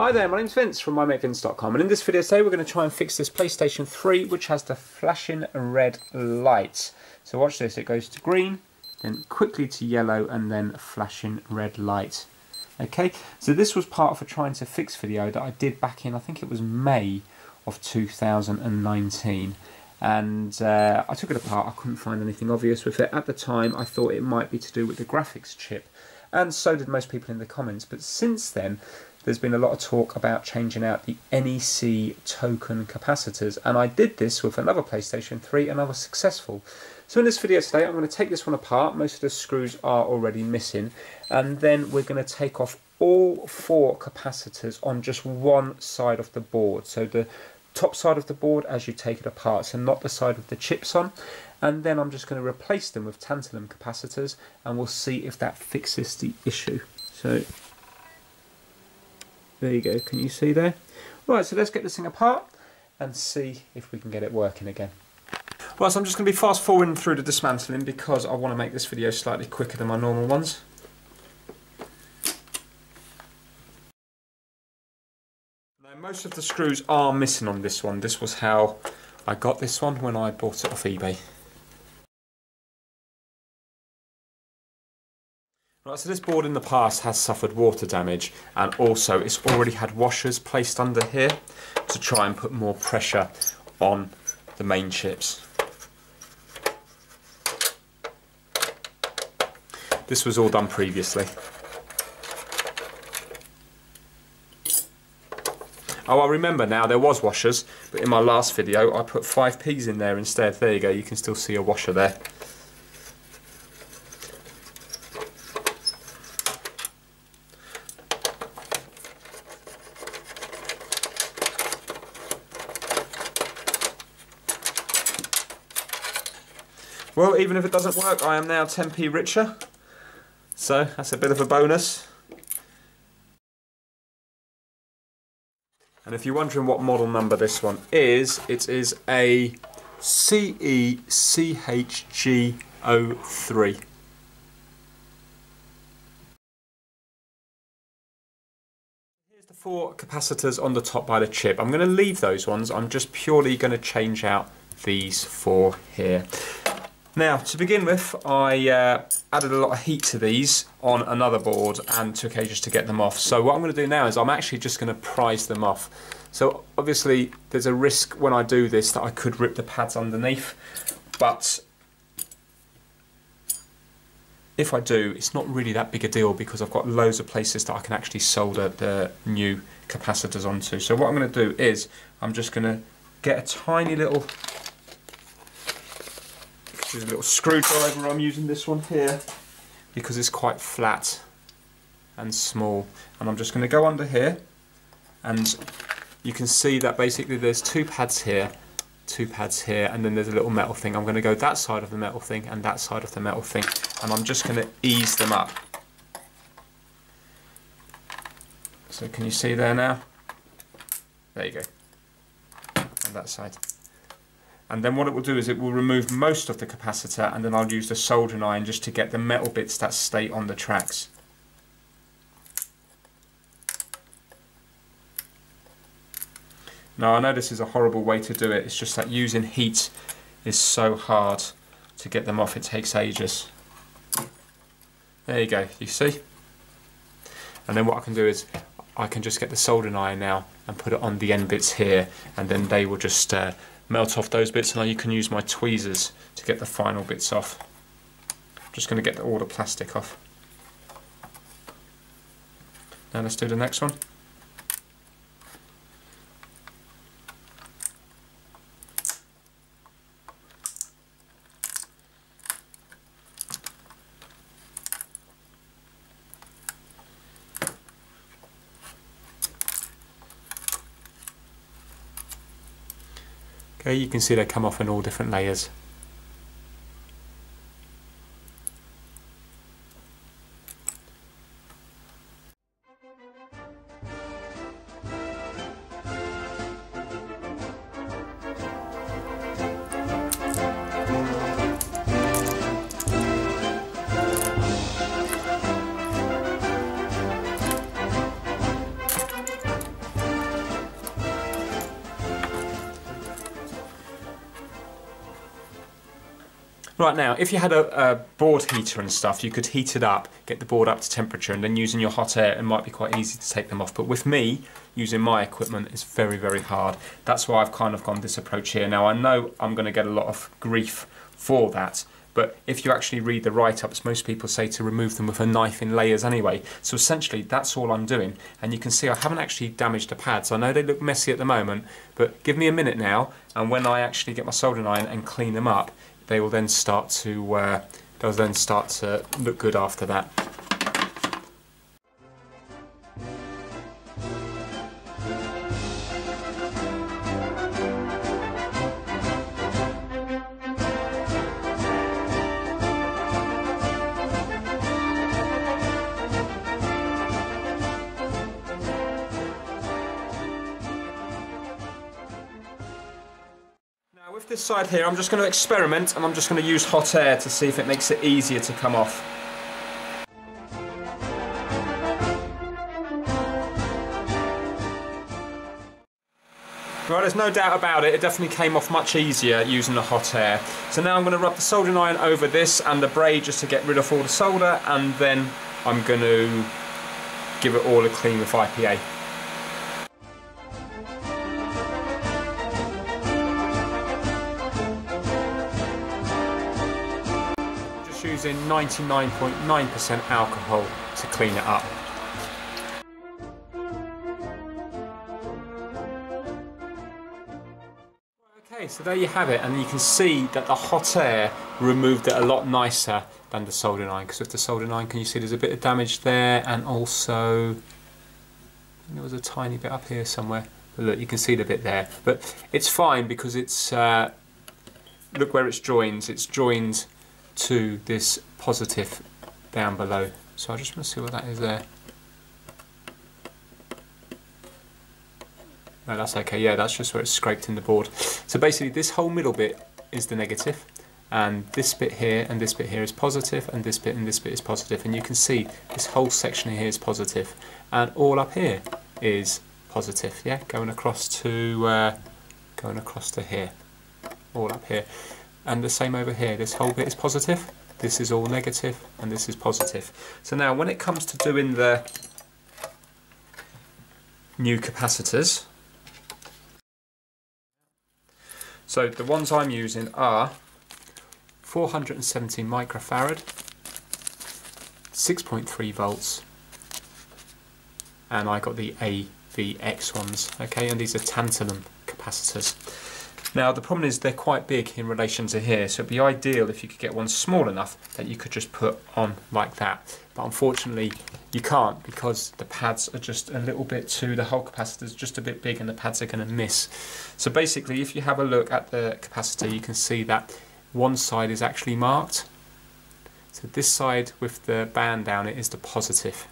Hi there, my name's Vince from mymatevince.com, and in this video today we're going to try and fix this PlayStation 3 which has the flashing red lights. So watch this, it goes to green, then quickly to yellow, and then flashing red light. Okay, so this was part of a trying to fix video that I did back in, I think it was May of 2019. And I took it apart, I couldn't find anything obvious with it. At the time I thought it might be to do with the graphics chip, and so did most people in the comments. But since then there's been a lot of talk about changing out the NEC token capacitors, and I did this with another PlayStation 3 and I was successful. So in this video today I'm going to take this one apart. Most of the screws are already missing, and then we're going to take off all 4 capacitors on just one side of the board. So the top side of the board as you take it apart, so not the side with the chips on. And then I'm just going to replace them with tantalum capacitors, and we'll see if that fixes the issue. So there you go, can you see there? Right, so let's get this thing apart and see if we can get it working again. Right, so I'm just going to be fast forwarding through the dismantling because I want to make this video slightly quicker than my normal ones. Now, most of the screws are missing on this one. This was how I got this one when I bought it off eBay. Right, so this board in the past has suffered water damage, and also it's already had washers placed under here to try and put more pressure on the main chips. This was all done previously. Oh, I remember now, there was washers, but in my last video I put 5Ps in there instead. There you go, you can still see a washer there. Well, even if it doesn't work, I am now 10p richer, so that's a bit of a bonus. And if you're wondering what model number this one is, it is a CECHG03. Here's the 4 capacitors on the top by the chip. I'm going to leave those ones, I'm just purely going to change out these 4 here. Now, to begin with, I added a lot of heat to these on another board and took ages to get them off. So what I'm going to do now is I'm actually just going to prise them off. So obviously there's a risk when I do this that I could rip the pads underneath, but if I do, it's not really that big a deal because I've got loads of places that I can actually solder the new capacitors onto. So what I'm going to do is I'm just going to get a tiny little screwdriver. I'm using this one here because it's quite flat and small, and I'm just going to go under here, and you can see that basically there's 2 pads here, 2 pads here, and then there's a little metal thing. I'm going to go that side of the metal thing and that side of the metal thing, and I'm just going to ease them up. So can you see there now? There you go. On that side. And then what it will do is it will remove most of the capacitor, and then I'll use the soldering iron just to get the metal bits that stay on the tracks. Now I know this is a horrible way to do it, it's just that using heat is so hard to get them off, it takes ages. There you go, you see? And then what I can do is I can just get the soldering iron now and put it on the end bits here, and then they will just melt off those bits, and you can use my tweezers to get the final bits off. I'm just going to get all the plastic off. Now let's do the next one. Okay, you can see they come off in all different layers. Right, now, if you had a board heater and stuff, you could heat it up, get the board up to temperature, and then using your hot air, it might be quite easy to take them off. But with me, using my equipment, it's very, very hard. That's why I've kind of gone this approach here. Now, I know I'm going to get a lot of grief for that, but if you actually read the write-ups, most people say to remove them with a knife in layers anyway. So essentially, that's all I'm doing. And you can see I haven't actually damaged the pads. I know they look messy at the moment, but give me a minute now, and when I actually get my soldering iron and clean them up, they will then start to look good after that. With this side here, I'm just going to experiment, and I'm just going to use hot air to see if it makes it easier to come off. Right, there's no doubt about it, it definitely came off much easier using the hot air. So now I'm going to rub the soldering iron over this and the braid just to get rid of all the solder, and then I'm going to give it all a clean with IPA. Using 99.9% alcohol to clean it up. Okay, so there you have it, and you can see that the hot air removed it a lot nicer than the soldering iron, because with the soldering iron, can you see there's a bit of damage there, and also there was a tiny bit up here somewhere, but look, you can see the bit there, but it's fine because it's look where it's joined to this positive down below. So I just want to see what that is there. No, that's okay, yeah, that's just where it's scraped in the board. So basically this whole middle bit is the negative, and this bit here and this bit here is positive, and this bit is positive, and you can see this whole section here is positive, and all up here is positive, yeah, going across to here, all up here. And the same over here, this whole bit is positive, this is all negative, and this is positive. So now when it comes to doing the new capacitors, so the ones I'm using are 417 microfarad, 6.3 volts, and I got the AVX ones, okay, and these are tantalum capacitors. Now the problem is they're quite big in relation to here, so it'd be ideal if you could get one small enough that you could just put on like that. But unfortunately you can't, because the pads are just a little bit the whole capacitor is just a bit big and the pads are going to miss. So basically if you have a look at the capacitor, you can see that one side is actually marked. So this side with the band down it is the positive.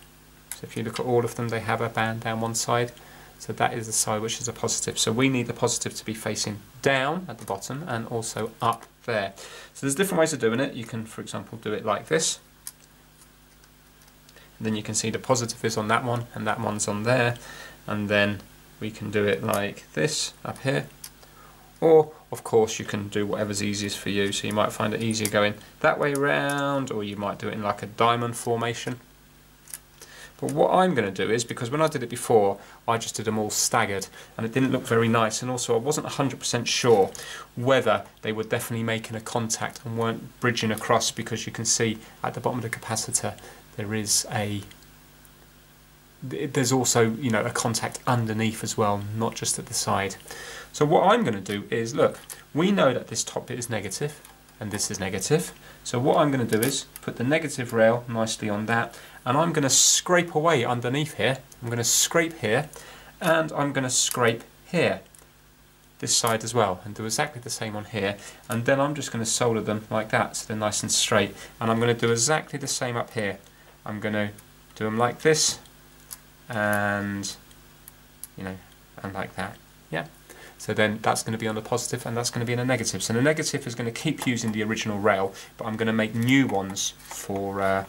So if you look at all of them, they have a band down one side. So that is the side which is a positive. So we need the positive to be facing down at the bottom and also up there. So there's different ways of doing it. You can, for example, do it like this. And then you can see the positive is on that one and that one's on there. And then we can do it like this up here. Or, of course, you can do whatever's easiest for you. So you might find it easier going that way around, or you might do it in like a diamond formation. But what I'm going to do is, because when I did it before, I just did them all staggered, and it didn't look very nice, and also I wasn't 100% sure whether they were definitely making a contact and weren't bridging across, because you can see at the bottom of the capacitor there's also, you know, a contact underneath as well, not just at the side. So what I'm going to do is, look, we know that this top bit is negative and this is negative. So what I'm going to do is put the negative rail nicely on that, and I'm going to scrape away underneath here. I'm going to scrape here, and I'm going to scrape here, this side as well, and do exactly the same on here. And then I'm just going to solder them like that, so they're nice and straight. And I'm going to do exactly the same up here. I'm going to do them like this, and you know, and like that. Yeah. So then that's going to be on the positive and that's going to be in the negative. So the negative is going to keep using the original rail, but I'm going to make new ones for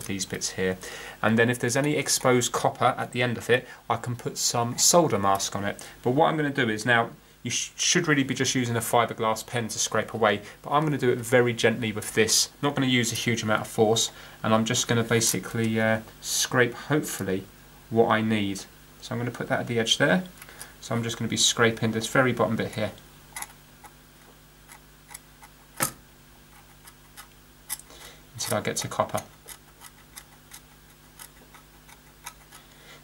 these bits here. And then if there's any exposed copper at the end of it, I can put some solder mask on it. But what I'm going to do is, now you should really be just using a fiberglass pen to scrape away, but I'm going to do it very gently with this. I'm not going to use a huge amount of force, and I'm just going to basically scrape, hopefully, what I need. So I'm going to put that at the edge there. So I'm just going to be scraping this very bottom bit here. Until I get to copper.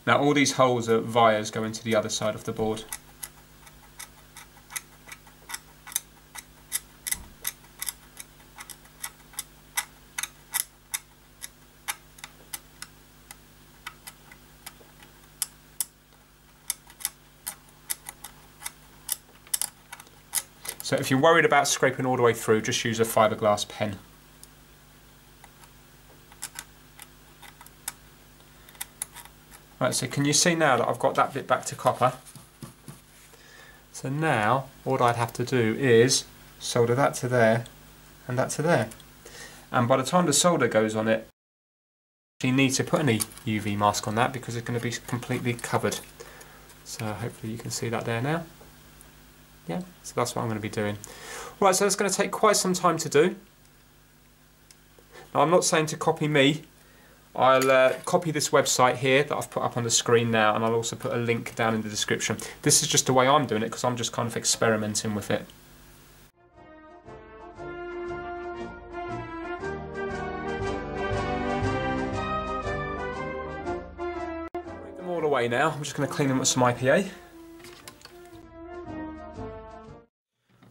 Now all these holes are vias go into the other side of the board. So if you're worried about scraping all the way through, just use a fiberglass pen. Right, so can you see now that I've got that bit back to copper? So now all I'd have to do is solder that to there and that to there. And by the time the solder goes on it, you need to put any UV mask on that because it's going to be completely covered. So hopefully you can see that there now. Yeah, so that's what I'm going to be doing. Right, so it's going to take quite some time to do. Now I'm not saying to copy me. I'll copy this website here that I've put up on the screen now, and I'll also put a link down in the description. This is just the way I'm doing it because I'm just kind of experimenting with it. Break them all away now. I'm just going to clean them with some IPA.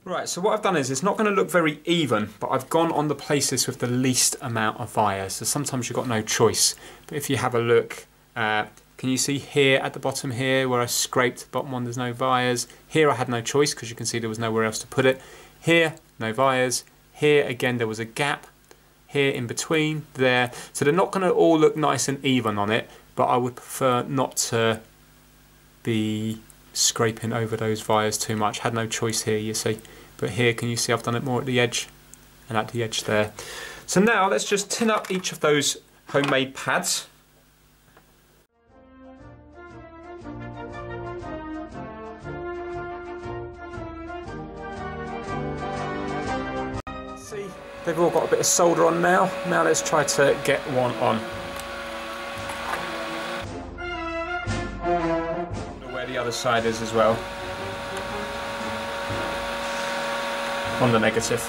Right, so what I've done is it's not going to look very even, but I've gone on the places with the least amount of vias. So sometimes you've got no choice. But if you have a look, can you see here at the bottom here where I scraped the bottom one, there's no vias. Here I had no choice because you can see there was nowhere else to put it. Here, no vias. Here again there was a gap. Here in between, there. So they're not going to all look nice and even on it, but I would prefer not to be scraping over those vias too much. Had no choice here, you see. But here, can you see I've done it more at the edge and at the edge there. So now let's just tin up each of those homemade pads. See, they've all got a bit of solder on now. Now let's try to get one on. Where the other side is as well. On the negative.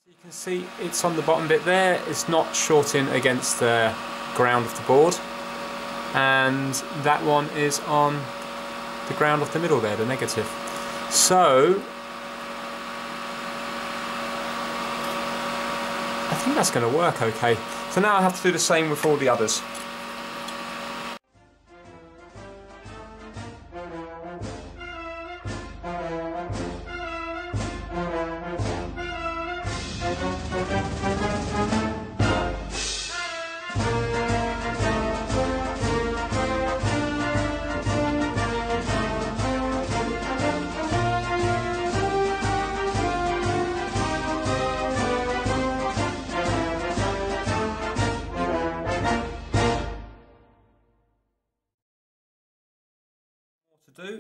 You can see it's on the bottom bit there, it's not shorting against the ground of the board, and that one is on the ground of the middle there, the negative. So I think that's going to work okay. So now I have to do the same with all the others.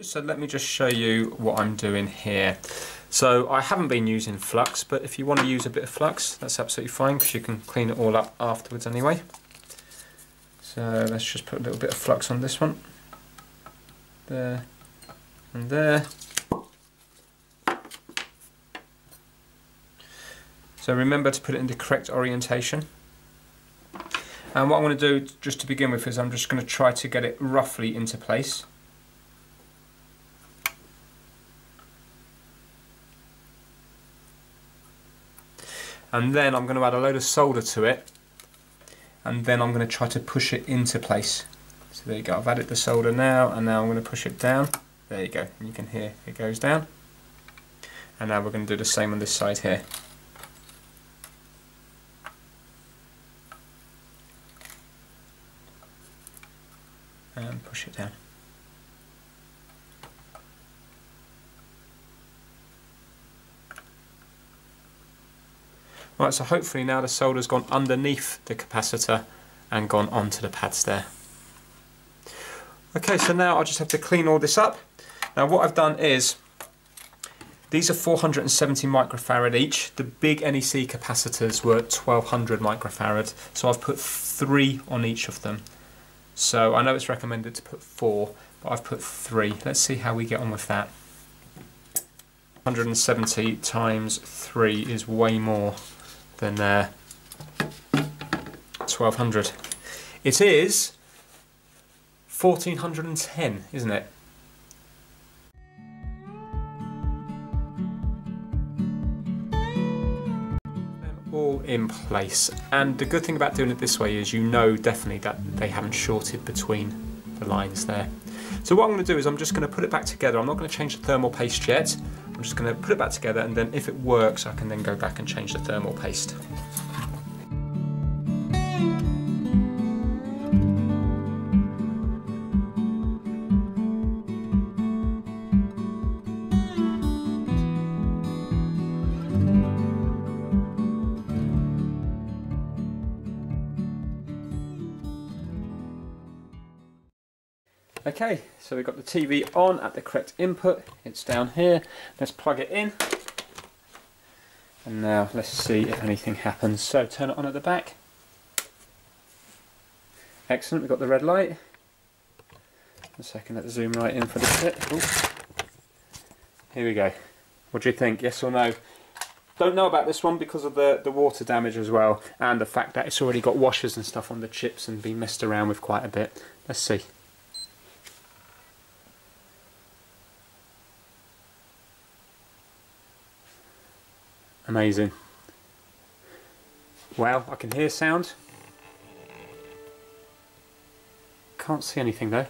So let me just show you what I'm doing here. So I haven't been using flux, but if you want to use a bit of flux, that's absolutely fine because you can clean it all up afterwards anyway. So let's just put a little bit of flux on this one. There and there. So remember to put it in the correct orientation. And what I'm going to do just to begin with is I'm just going to try to get it roughly into place. And then I'm going to add a load of solder to it, and then I'm going to try to push it into place. So there you go, I've added the solder now, and now I'm going to push it down. There you go, and you can hear it goes down. And now we're going to do the same on this side here. And push it down. Right, so hopefully now the solder's gone underneath the capacitor and gone onto the pads there. Okay, so now I just have to clean all this up. Now what I've done is, these are 470 microfarad each. The big NEC capacitors were 1200 microfarad, so I've put 3 on each of them. So I know it's recommended to put 4, but I've put 3. Let's see how we get on with that. 170 times 3 is way more than 1200. It is 1410, isn't it? All in place, and the good thing about doing it this way is you know definitely that they haven't shorted between the lines there. So what I'm going to do is I'm just going to put it back together. I'm not going to change the thermal paste yet. I'm just going to put it back together, and then if it works I can then go back and change the thermal paste. Okay, so we've got the TV on at the correct input. It's down here. Let's plug it in. And now let's see if anything happens. So turn it on at the back. Excellent, we've got the red light. A second, let's zoom right in for this bit. Ooh. Here we go. What do you think? Yes or no? Don't know about this one because of the water damage as well, and the fact that it's already got washers and stuff on the chips and been messed around with quite a bit. Let's see. Amazing. Wow, I can hear sound. Can't see anything though.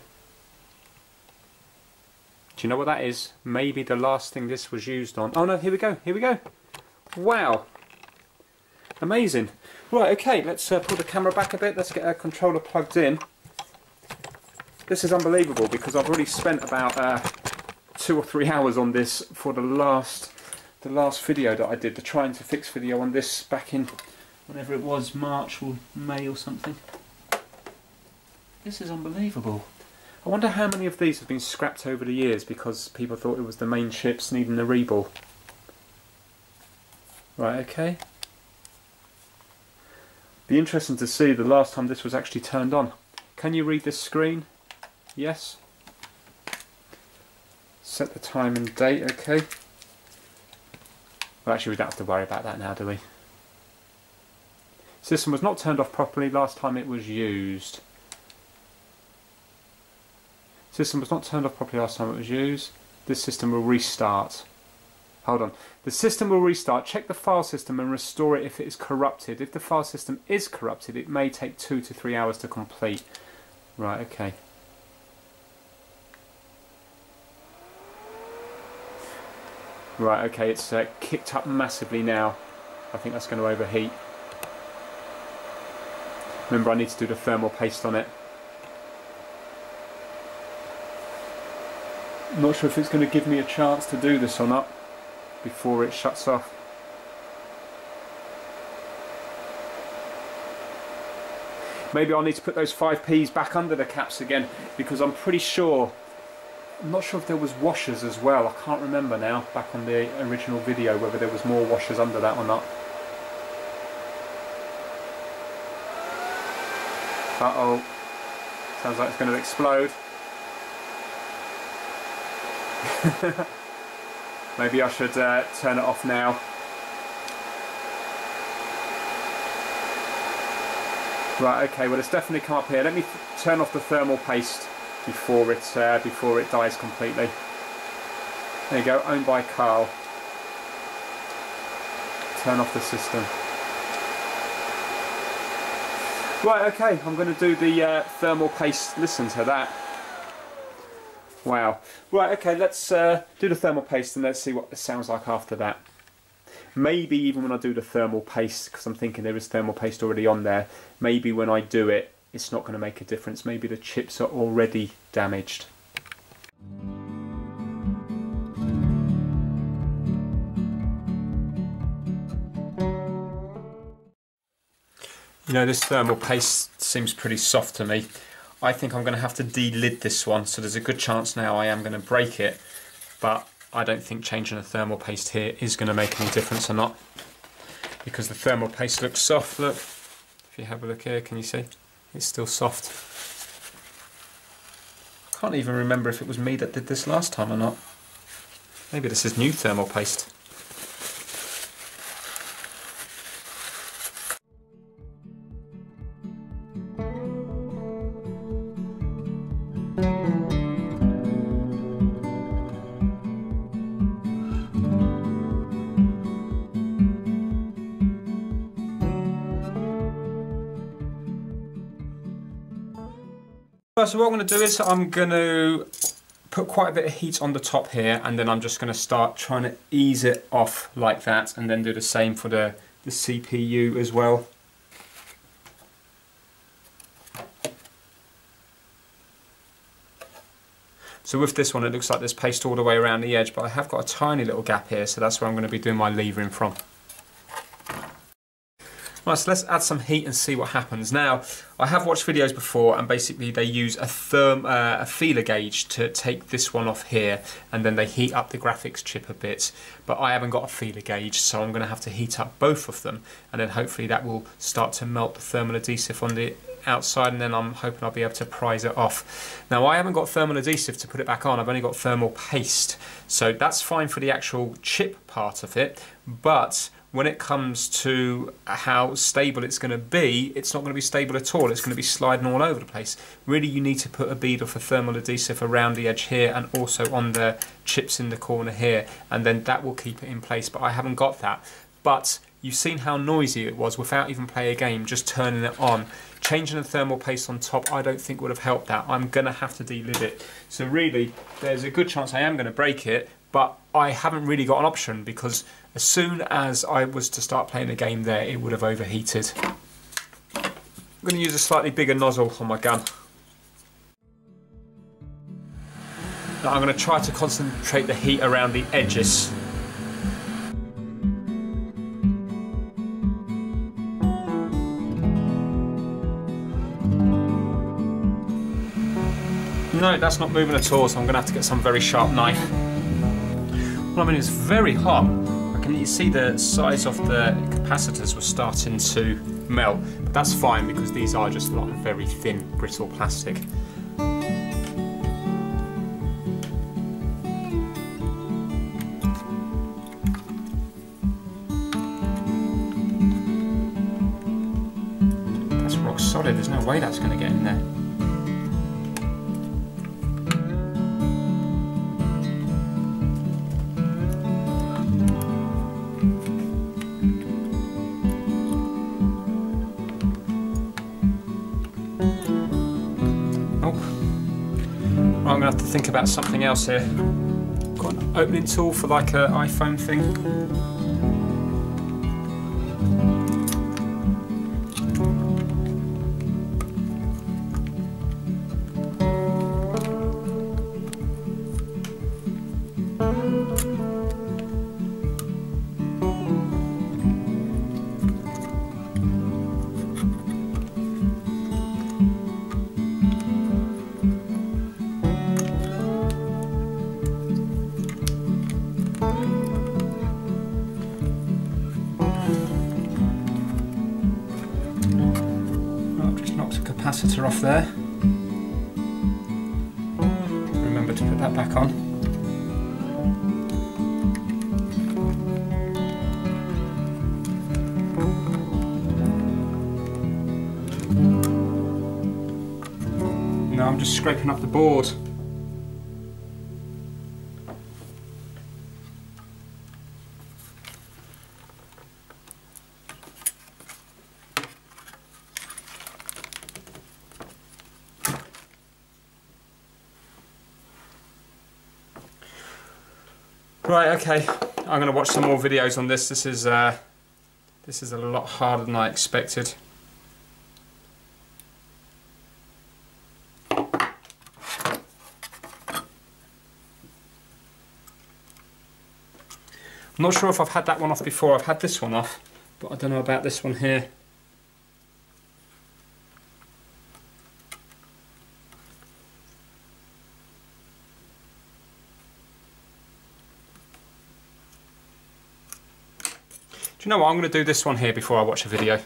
Do you know what that is? Maybe the last thing this was used on. Oh no, here we go, here we go. Wow. Amazing. Right, okay, let's pull the camera back a bit. Let's get our controller plugged in. This is unbelievable because I've already spent about 2 or 3 hours on this for the last video that I did, the trying to fix video on this back in whenever it was, March or May or something. This is unbelievable. I wonder how many of these have been scrapped over the years because people thought it was the main chips needing a reball. Right, okay. Be interesting to see the last time this was actually turned on. Can you read this screen? Yes. Set the time and date, okay. Well, actually we don't have to worry about that now, do we? System was not turned off properly last time it was used. System was not turned off properly last time it was used. This system will restart. Hold on. The system will restart. Check the file system and restore it if it is corrupted. If the file system is corrupted, it may take 2 to 3 hours to complete. Right, okay. Right, okay, it's kicked up massively now. I think that's going to overheat. Remember, I need to do the thermal paste on it. I'm not sure if it's going to give me a chance to do this or not before it shuts off. Maybe I'll need to put those 5Ps back under the caps again because I'm pretty sure, I'm not sure if there was washers as well. I can't remember now, back on the original video, whether there was more washers under that or not. Uh-oh. Sounds like it's going to explode. Maybe I should turn it off now. Right, okay, well it's definitely come up here. Let me turn off the thermal paste before it dies completely. There you go, owned by Carl. Turn off the system. Right, okay, I'm going to do the thermal paste. Listen to that. Wow. Right, okay, let's do the thermal paste and let's see what it sounds like after that. Maybe even when I do the thermal paste, because I'm thinking there is thermal paste already on there, maybe when I do it, it's not going to make a difference. Maybe the chips are already damaged. You know, this thermal paste seems pretty soft to me. I think I'm going to have to de-lid this one, so there's a good chance now I am going to break it, but I don't think changing the thermal paste here is going to make any difference or not, because the thermal paste looks soft. Look, if you have a look here, can you see? It's still soft. I can't even remember if it was me that did this last time or not. Maybe this is new thermal paste. So what I'm going to do is I'm going to put quite a bit of heat on the top here, and then I'm just going to start trying to ease it off like that, and then do the same for the CPU as well. So with this one it looks like there's paste all the way around the edge, but I have got a tiny little gap here, so that's where I'm going to be doing my levering from. Right, so let's add some heat and see what happens. Now, I have watched videos before, and basically they use a feeler gauge to take this one off here, and then they heat up the graphics chip a bit. But I haven't got a feeler gauge, so I'm going to have to heat up both of them, and then hopefully that will start to melt the thermal adhesive on the outside, and then I'm hoping I'll be able to prise it off. Now, I haven't got thermal adhesive to put it back on, I've only got thermal paste, so that's fine for the actual chip part of it, but when it comes to how stable it's going to be, it's not going to be stable at all. It's going to be sliding all over the place. Really, you need to put a bead of a thermal adhesive around the edge here, and also on the chips in the corner here, and then that will keep it in place, but I haven't got that. But you've seen how noisy it was without even playing a game, just turning it on. Changing the thermal paste on top, I don't think would have helped that. I'm going to have to de-lid it. So really, there's a good chance I am going to break it, but I haven't really got an option, because as soon as I was to start playing a game there, it would have overheated. I'm going to use a slightly bigger nozzle on my gun. Now I'm going to try to concentrate the heat around the edges. No, that's not moving at all, so I'm going to have to get some very sharp knife. Well, I mean, it's very hot. You see the size of the capacitors were starting to melt, but that's fine because these are just like very thin, brittle plastic. That's rock solid, there's no way that's going to get in there. I'm going to have to think about something else here. Got an opening tool for like an iPhone thing. Capacitor off there. Remember to put that back on. Now I'm just scraping up the board. Right, okay, I'm going to watch some more videos on this. This is a lot harder than I expected. I'm not sure if I've had that one off before. I've had this one off, but I don't know about this one here. Do you know what? I'm going to do this one here before I watch a video.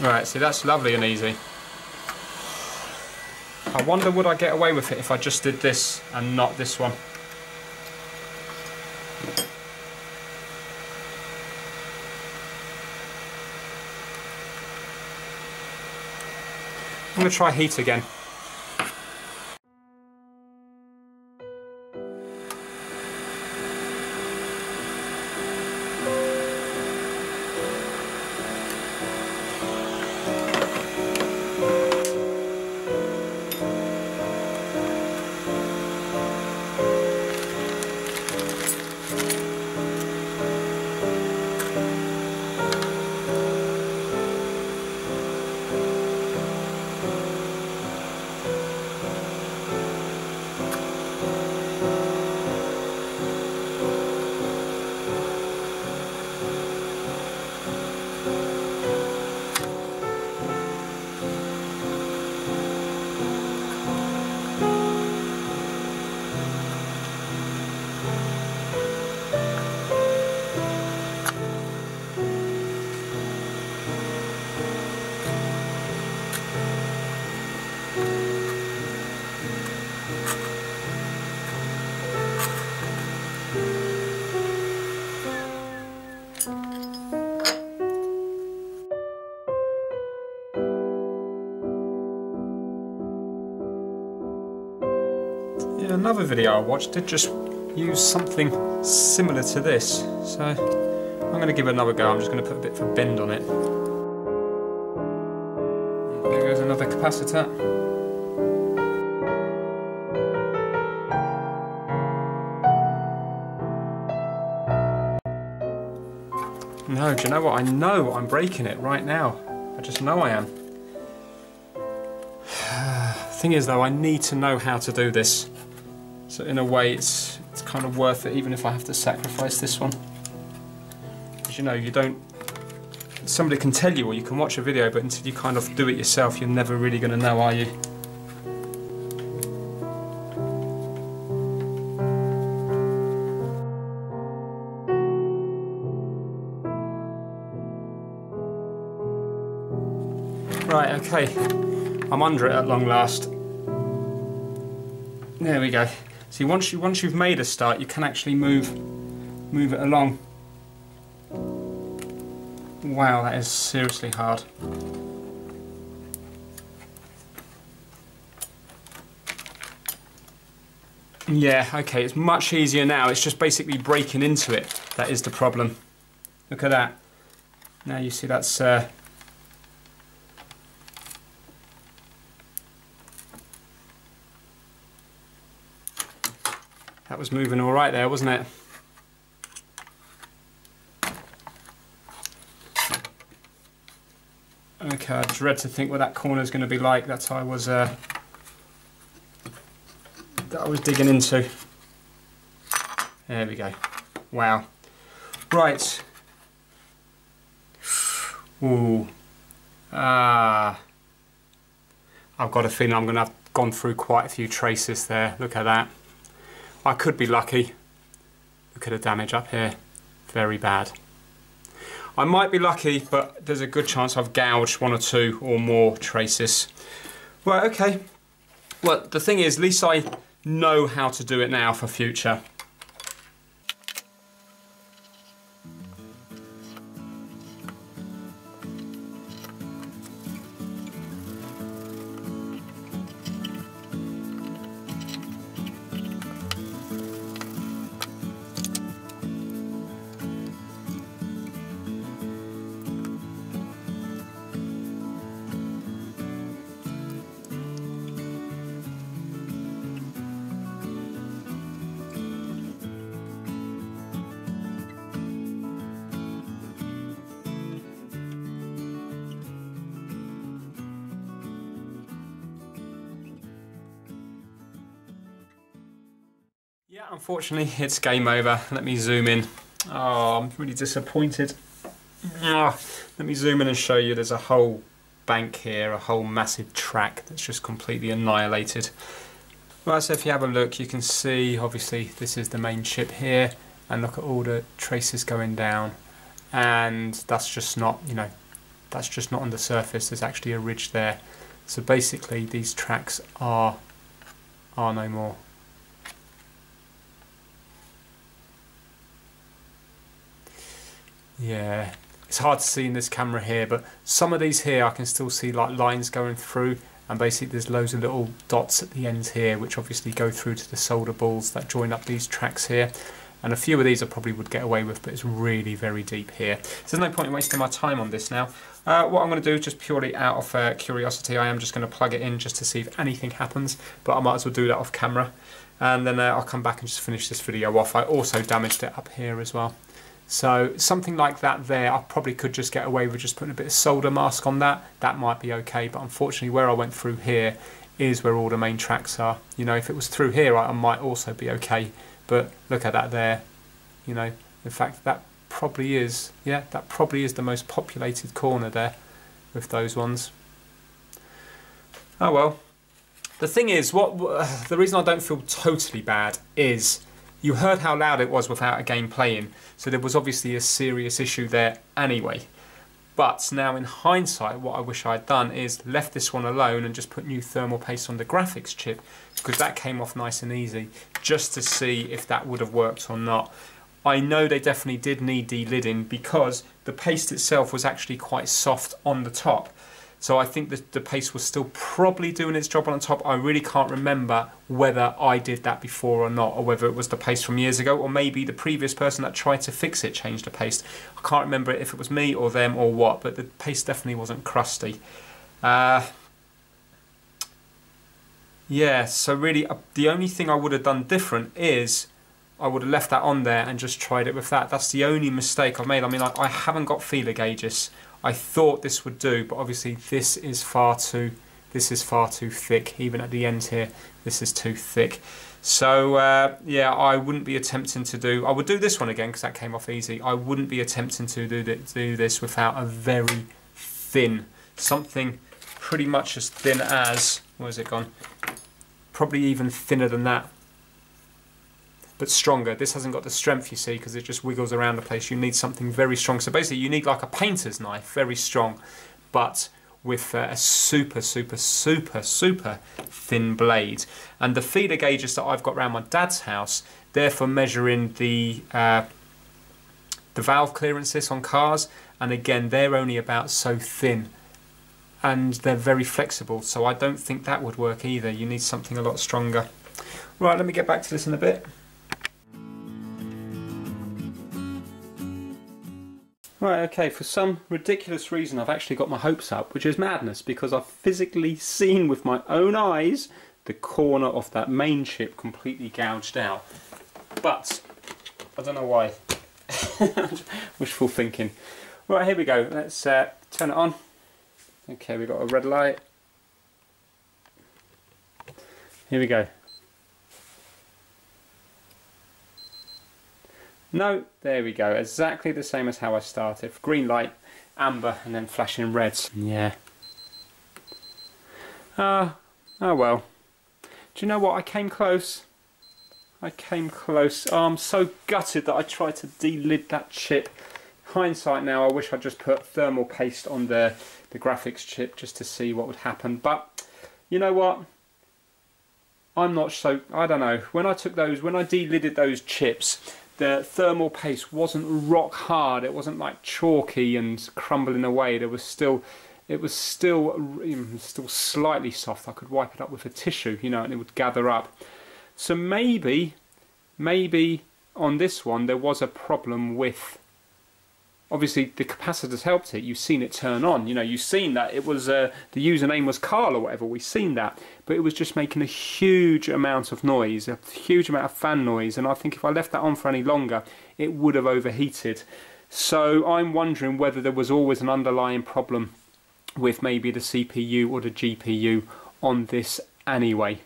Right, see, that's lovely and easy. I wonder would I get away with it if I just did this and not this one. I'm going to try heat again. Yeah, another video I watched did just use something similar to this, so I'm going to give it another go. I'm just going to put a bit of a bend on it. There goes another capacitor. No, do you know what? I know I'm breaking it right now. I just know I am. Thing is though, I need to know how to do this. So in a way it's kind of worth it, even if I have to sacrifice this one. Because you know, you don't... Somebody can tell you or you can watch a video, but until you kind of do it yourself, you're never really going to know, are you? Right, okay. I'm under it at long last. There we go. See, once you've made a start, you can actually move it along. Wow, that is seriously hard. Yeah, okay, it's much easier now. It's just basically breaking into it. That is the problem. Look at that. Now you see that's... That was moving all right there, wasn't it? Okay, I dread to think what that corner is going to be like. That's how I was digging into. There we go. Wow. Right. Ooh. I've got a feeling I'm going to have gone through quite a few traces there. Look at that. I could be lucky. Look at the damage up here. Very bad. I might be lucky, but there's a good chance I've gouged one or two or more traces. Right, okay. Well, the thing is, at least I know how to do it now for future. Unfortunately, it's game over. Let me zoom in. Oh, I'm really disappointed. Let me zoom in and show you there's a whole bank here, a whole massive track that's just completely annihilated. Right, so if you have a look, you can see obviously this is the main chip here, and look at all the traces going down, and that's just not, you know, that's just not on the surface. There's actually a ridge there. So basically these tracks are no more. Yeah, it's hard to see in this camera here, but some of these here I can still see like lines going through, and basically there's loads of little dots at the ends here which obviously go through to the solder balls that join up these tracks here. And a few of these I probably would get away with, but it's really very deep here. So there's no point in wasting my time on this now. What I'm going to do, just purely out of curiosity, I am just going to plug it in just to see if anything happens, but I might as well do that off camera. And then I'll come back and just finish this video off. I also damaged it up here as well. So something like that there, I probably could just get away with just putting a bit of solder mask on that. That might be okay, but unfortunately where I went through here is where all the main tracks are. You know, if it was through here, I might also be okay. But look at that there. You know, in fact, that probably is, yeah, that probably is the most populated corner there with those ones. Oh well. The thing is, the reason I don't feel totally bad is you heard how loud it was without a game playing, so there was obviously a serious issue there anyway. But now in hindsight, what I wish I'd done is left this one alone and just put new thermal paste on the graphics chip, because that came off nice and easy, just to see if that would have worked or not. I know they definitely did need de-lidding because the paste itself was actually quite soft on the top. So I think that the paste was still probably doing its job on the top. I really can't remember whether I did that before or not, or whether it was the paste from years ago, or maybe the previous person that tried to fix it changed the paste. I can't remember if it was me or them or what, but the paste definitely wasn't crusty. Yeah, so really the only thing I would have done different is I would have left that on there and just tried it with that. That's the only mistake I've made. I mean, I haven't got feeler gauges. I thought this would do, but obviously this is far too thick. Even at the end here, this is too thick. So yeah, I wouldn't be attempting to do. I would do this one again because that came off easy. I wouldn't be attempting to do this without a very thin, something pretty much as thin as, where's it gone? Probably even thinner than that, but stronger. This hasn't got the strength, you see, because it just wiggles around the place. You need something very strong. So basically you need like a painter's knife, very strong, but with a super thin blade. And the feeder gauges that I've got around my dad's house, they're for measuring the valve clearances on cars, and again they're only about so thin, and they're very flexible, so I don't think that would work either. You need something a lot stronger. Right, let me get back to this in a bit. Right, okay, for some ridiculous reason I've actually got my hopes up, which is madness, because I've physically seen with my own eyes the corner of that main chip completely gouged out. But I don't know why. Wishful thinking. Right, here we go. Let's turn it on. Okay, we've got a red light. Here we go. No, there we go. Exactly the same as how I started. Green light, amber, and then flashing reds. Yeah. Oh well. Do you know what? I came close. I came close. Oh, I'm so gutted that I tried to de-lid that chip. Hindsight now, I wish I'd just put thermal paste on the graphics chip just to see what would happen. But you know what? I'm not so. I don't know. When I de-lidded those chips, the thermal paste wasn't rock hard. It wasn't like chalky and crumbling away. It was still slightly soft. I could wipe it up with a tissue, you know, and it would gather up. So maybe on this one there was a problem with. Obviously the capacitors helped it. You've seen it turn on. You know, you've seen that it was the username was Carl or whatever. We've seen that, but it was just making a huge amount of noise, a huge amount of fan noise. And I think if I left that on for any longer, it would have overheated. So I'm wondering whether there was always an underlying problem with maybe the CPU or the GPU on this anyway.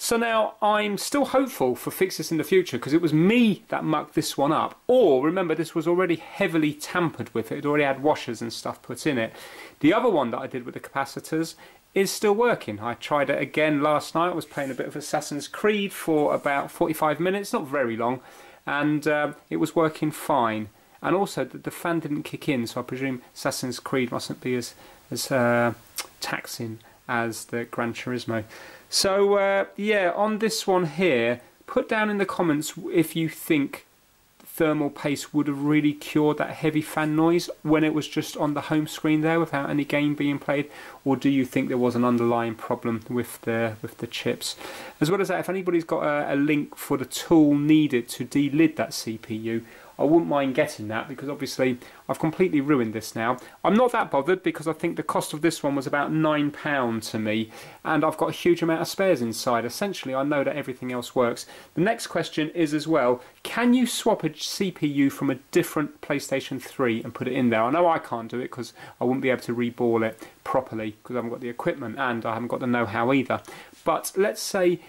So now I'm still hopeful for fixes in the future because it was me that mucked this one up. Or remember, this was already heavily tampered with. It already had washers and stuff put in it. The other one that I did with the capacitors is still working. I tried it again last night. I was playing a bit of Assassin's Creed for about 45 minutes, not very long, and it was working fine. And also the fan didn't kick in, so I presume Assassin's Creed mustn't be as taxing as the Gran Turismo. So yeah, on this one here, put down in the comments if you think thermal paste would have really cured that heavy fan noise when it was just on the home screen there without any game being played, or do you think there was an underlying problem with the chips? As well as that, if anybody's got a link for the tool needed to delid that CPU, I wouldn't mind getting that, because obviously I've completely ruined this now. I'm not that bothered because I think the cost of this one was about £9 to me, and I've got a huge amount of spares inside. Essentially, I know that everything else works. The next question is as well, can you swap a CPU from a different PlayStation 3 and put it in there? I know I can't do it because I wouldn't be able to reball it properly because I haven't got the equipment and I haven't got the know-how either. But let's say,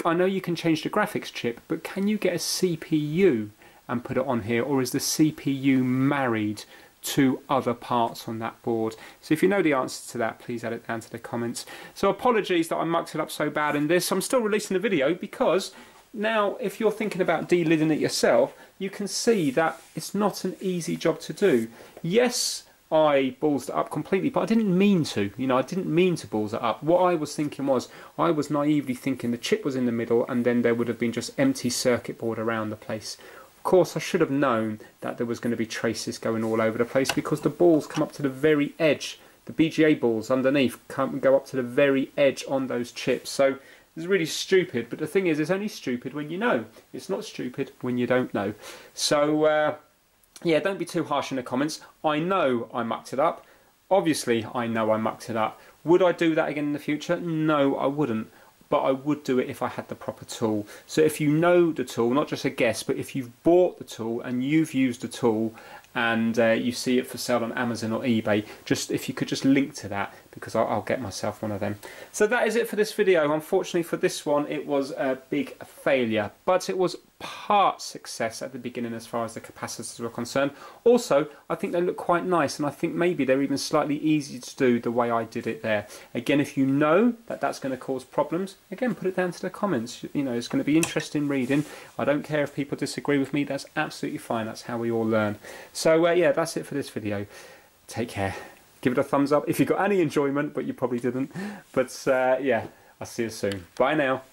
I know you can change the graphics chip, but can you get a CPU and put it on here, or is the CPU married to other parts on that board? So if you know the answer to that, please add it down to the comments. So apologies that I mucked it up so bad in this. I'm still releasing the video because now if you're thinking about delidding it yourself, you can see that it's not an easy job to do. Yes, I ballsed it up completely, but I didn't mean to. You know, I didn't mean to balls it up. What I was thinking was, I was naively thinking the chip was in the middle and then there would have been just empty circuit board around the place. Of course, I should have known that there was going to be traces going all over the place because the balls come up to the very edge. The BGA balls underneath go up to the very edge on those chips. So it's really stupid, but the thing is, it's only stupid when you know. It's not stupid when you don't know. So yeah, don't be too harsh in the comments. I know I mucked it up. Obviously, I know I mucked it up. Would I do that again in the future? No, I wouldn't. But I would do it if I had the proper tool. So if you know the tool, not just a guess, but if you've bought the tool and you've used the tool and you see it for sale on Amazon or eBay, just if you could just link to that, because I'll get myself one of them. So that is it for this video. Unfortunately for this one, it was a big failure, but it was part success at the beginning as far as the capacitors were concerned. Also, I think they look quite nice, and I think maybe they're even slightly easier to do the way I did it there. Again, if you know that that's going to cause problems, again, put it down to the comments. You know, it's going to be interesting reading. I don't care if people disagree with me. That's absolutely fine. That's how we all learn. So yeah, that's it for this video. Take care. Give it a thumbs up if you got any enjoyment, but you probably didn't. But yeah, I'll see you soon. Bye now.